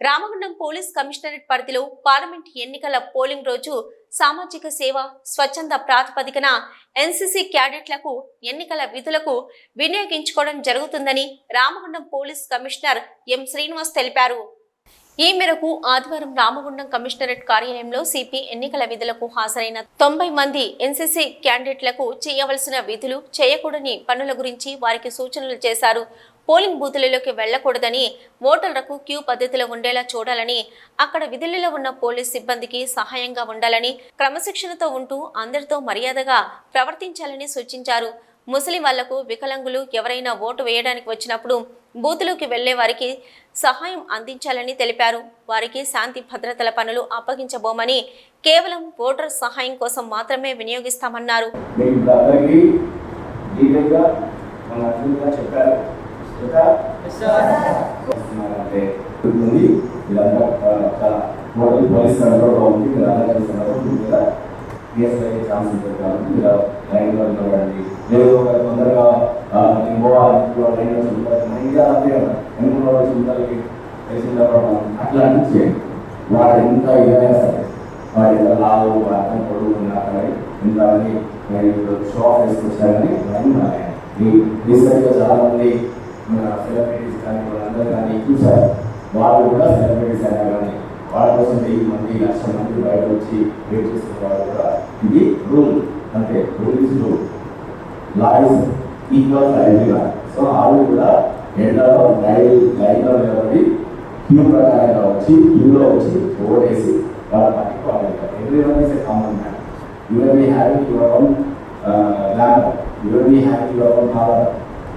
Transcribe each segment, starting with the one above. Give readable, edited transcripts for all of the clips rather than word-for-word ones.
Ramagundam police commissionerate పరిధిలో parliament ఎన్నికల polling రోజు సామాజిక సేవ స్వచ్ఛంద ప్రాతిపదికన ఎన్సీసీ క్యాడెట్లకు ఎన్నికల విధులకు వినియోగించుకోవడం జరుగుతుందని Ramagundam police commissioner M Srinivas తెలిపారు। ఈ మేరకు ఆదివారం రామగుండం కమిషనరేట్ కార్యాలయంలో సిపి ఎన్నికల విధులకు హాజరైన 90 మంది ఎన్సీసీ క్యాండిడేట్లకు చేయవలసిన విధులు చేయకూడని పనుల గురించి వారికి సూచనలు చేశారు। పోలింగ్ బూతులలోకి వెళ్లకూడదని, ఓటర్లకు క్యూ పద్ధతిలో ఉండేలా చూడాలని, అక్కడ విధులలో ఉన్న పోలీస్ సిబ్బందికి సహాయంగా ఉండాలని, క్రమశిక్షణతో ఉంటూ అందరితో మర్యాదగా ప్రవర్తించాలని సూచించారు। ముసలి వాళ్లకు, వికలాంగులు ఎవరైనా ఓటు వేయడానికి వచ్చినప్పుడు బూతులోకి వెళ్లే వారికి సహాయం అందించాలని తెలిపారు। వారికి శాంతి భద్రతల పనులు అప్పగించబోమని, కేవలం ఓటర్ సహాయం కోసం మాత్రమే వినియోగిస్తామన్నారు। తొందరగా అట్లా అనిపించేది వాడు ఎంత ఇదైనా సరే వాడు ఎంత లావు అర్థం పొడుగు ఉన్నా కానీ ఎంత షో ఆఫ్ వేసుకొచ్చారని రీసెంట్గా చాలా మంది మన సెలబ్రిటీస్ కానీ వాళ్ళందరూ కానీ చూసారు। వాళ్ళు కూడా సెలబ్రిటీస్ అయినా కానీ వాళ్ళ కోసం 1000 మంది 1,00,000 మంది బయట వచ్చి వెయిట్ చేస్తున్న వాళ్ళు కూడా ఇది రూల్, అంటే rule is rule, law is equal to everyone. So వాళ్ళు కూడా ఎండలో లైన్లో నిలబడి క్యూ ప్రకారంగా వచ్చి క్యూలో వచ్చి ఓటేసి వాళ్ళ పార్టీకి వాళ్ళు everyone is a common man. You will be having your own land, you will be having your own power,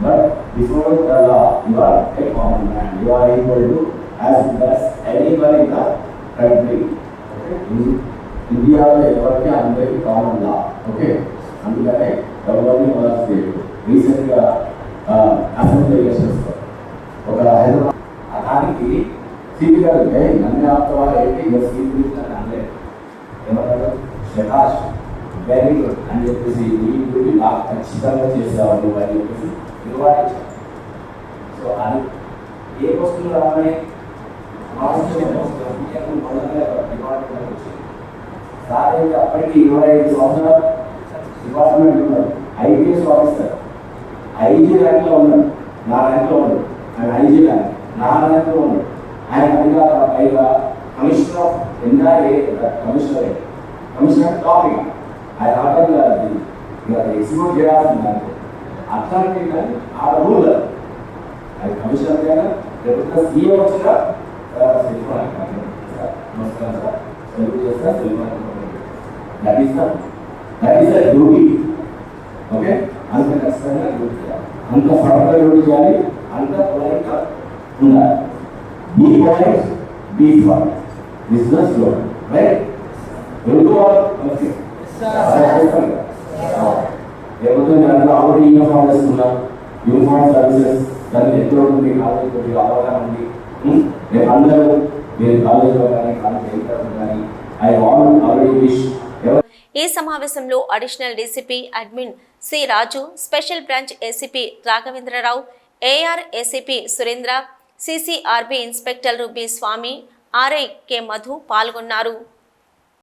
but before the law you are a common man, you are equal to as good as anyone in the country. Okay, ఇండియాలో ఎవరికి అందరికీ common లా। Okay, అందుకనే ఎవరిని మొదలు చేయదు। రీసెంట్గా assembly elections ఒక హైదరాబాద్ దానికి సీపీ గారు నన్ను ఆపుతావా ఏంటి సీపీ అనలేదు, ఏమన్నారు శభాష్ వెరీ గుడ్ అని చెప్పేసి ఈ డ్యూటీ నాకు ఖచ్చితంగా చేసేవాళ్ళు అని చెప్పేసి రివార్డ్ ఇచ్చారు। సో అది ఏ వస్తువులు రావని డిపార్ట్మెంట్ వచ్చింది సార్ అయితే అప్పటికి 25 సంవత్సరాలు డిపార్ట్మెంట్ ఉన్నారు। ఐపీఎస్ ఆఫీసర్ ఐజీ ర్యాంక్లో ఉన్నాడు, నా ర్యాంక్లో ఉన్నాడు, ఆయన ఐజీ ర్యాంక్ నా ర్యాంక్లో ఉన్నాడు। ఆయన అధికార పైగా కమిషనర్ ఆఫ్ ఎన్ఆర్ఏ కమిషనర్ టాపింగ్ ఆయన ఆర్డర్ ఎగ్జిక్యూట్ చేయాల్సింది అథారిటీ కానీ ఆ రూల్ అది కమిషనర్ అయినా లేకపోతే సీఎం వచ్చినా నమస్కారం సార్ సెలవు చేస్తా that is the duty. Okay, అంత ఖచ్చితంగా డ్యూటీ చేయాలి, అంత సడన్గా డ్యూటీ చేయాలి, అంత పొలైట్గా ఉండాలి। Be polite, be far business లో రైట్ ఓకే లేకపోతే దాంట్లో ఆల్రెడీ యూనిఫామ్ వేసుకున్నాం, యూనిఫామ్ సర్వీసెస్ దాన్ని ఎంతో ఉంది, కాలేజ్ కొద్దిగా అవగాహన ఉంది। రేపు అందరూ మీరు కాలేజ్లో కానీ కాలేజ్ కానీ ఐ వాంట్ ఆల్రెడీ విష్। ఈ సమావేశంలో additional DCP admin C Raju, special branch ACP Raghavendrarao, AR ACP Surendra, CCRB inspector B Swamy, RI K Madhu పాల్గొన్నారు।